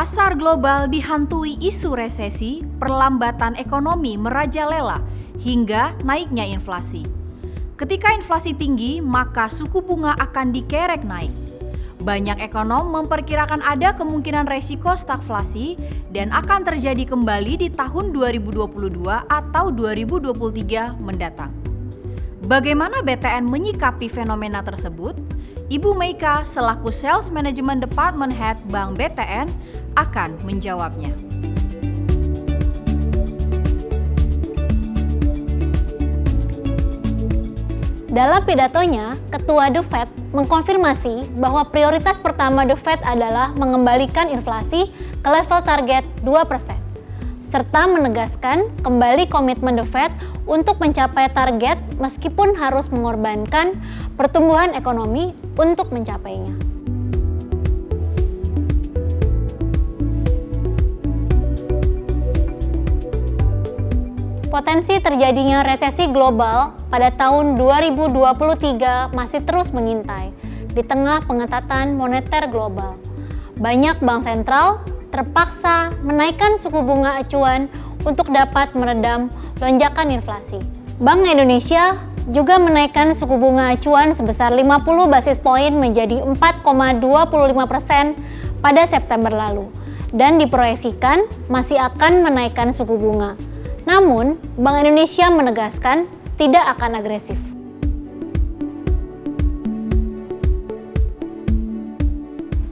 Pasar global dihantui isu resesi, perlambatan ekonomi merajalela, hingga naiknya inflasi. Ketika inflasi tinggi, maka suku bunga akan dikerek naik. Banyak ekonom memperkirakan ada kemungkinan resiko stagflasi dan akan terjadi kembali di tahun 2022 atau 2023 mendatang. Bagaimana BTN menyikapi fenomena tersebut? Ibu Meika selaku Sales Management Department Head Bank BTN akan menjawabnya. Dalam pidatonya, Ketua The Fed mengkonfirmasi bahwa prioritas pertama The Fed adalah mengembalikan inflasi ke level target 2%, serta menegaskan kembali komitmen The Fed untuk mencapai target meskipun harus mengorbankan pertumbuhan ekonomi untuk mencapainya. Potensi terjadinya resesi global pada tahun 2023 masih terus mengintai di tengah pengetatan moneter global. Banyak bank sentral terpaksa menaikkan suku bunga acuan untuk dapat meredam lonjakan inflasi. Bank Indonesia juga menaikkan suku bunga acuan sebesar 50 basis poin menjadi 4,25% pada September lalu dan diproyeksikan masih akan menaikkan suku bunga. Namun, Bank Indonesia menegaskan tidak akan agresif.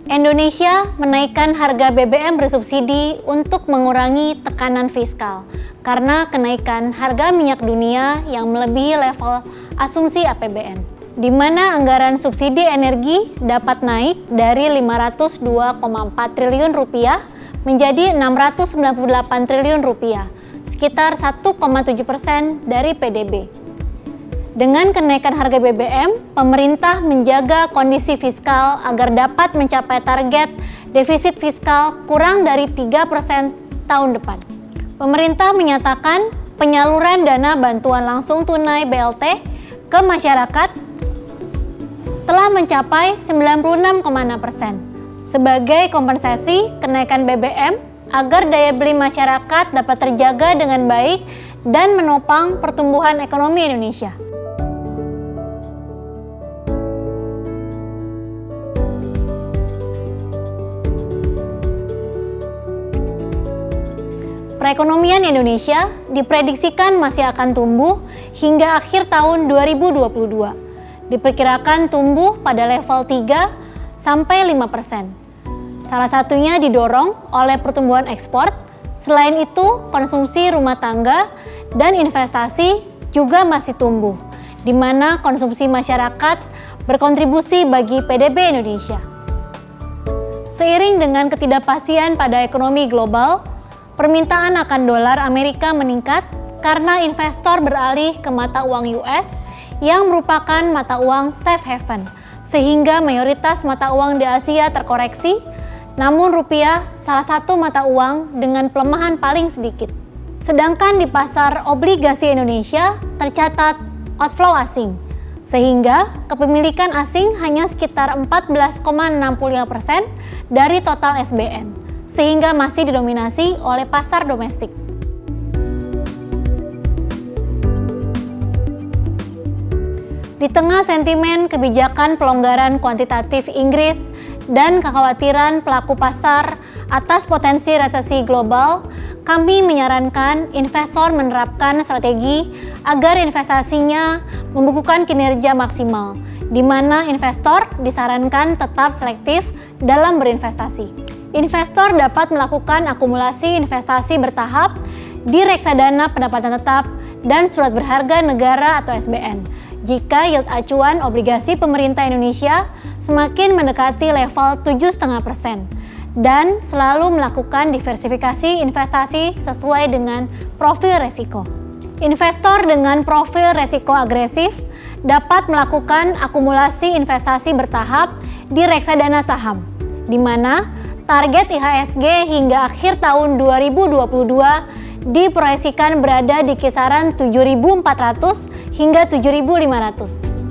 Indonesia menaikkan harga BBM bersubsidi untuk mengurangi tekanan fiskal karena kenaikan harga minyak dunia yang melebihi level asumsi APBN, di mana anggaran subsidi energi dapat naik dari Rp502,4 triliun menjadi Rp698 triliun, sekitar 1,7% dari PDB. Dengan kenaikan harga BBM, pemerintah menjaga kondisi fiskal agar dapat mencapai target defisit fiskal kurang dari 3% tahun depan. Pemerintah menyatakan penyaluran dana bantuan langsung tunai BLT ke masyarakat telah mencapai 96,6% sebagai kompensasi kenaikan BBM agar daya beli masyarakat dapat terjaga dengan baik dan menopang pertumbuhan ekonomi Indonesia. Perekonomian Indonesia diprediksikan masih akan tumbuh hingga akhir tahun 2022. Diperkirakan tumbuh pada level 3 sampai 5%. Salah satunya didorong oleh pertumbuhan ekspor. Selain itu, konsumsi rumah tangga dan investasi juga masih tumbuh, di mana konsumsi masyarakat berkontribusi bagi PDB Indonesia. Seiring dengan ketidakpastian pada ekonomi global, permintaan akan dolar Amerika meningkat karena investor beralih ke mata uang US yang merupakan mata uang safe haven, sehingga mayoritas mata uang di Asia terkoreksi. Namun rupiah salah satu mata uang dengan pelemahan paling sedikit. Sedangkan di pasar obligasi Indonesia tercatat outflow asing, sehingga kepemilikan asing hanya sekitar 14,65% dari total SBN, sehingga masih didominasi oleh pasar domestik. Di tengah sentimen kebijakan pelonggaran kuantitatif Inggris dan kekhawatiran pelaku pasar atas potensi resesi global, kami menyarankan investor menerapkan strategi agar investasinya membukukan kinerja maksimal, di mana investor disarankan tetap selektif dalam berinvestasi. Investor dapat melakukan akumulasi investasi bertahap di reksadana pendapatan tetap dan surat berharga negara atau SBN. Jika yield acuan obligasi pemerintah Indonesia semakin mendekati level 7,5% dan selalu melakukan diversifikasi investasi sesuai dengan profil resiko. Investor dengan profil resiko agresif dapat melakukan akumulasi investasi bertahap di reksadana saham, di mana target IHSG hingga akhir tahun 2022 diproyeksikan berada di kisaran 7.400 hingga 7.500.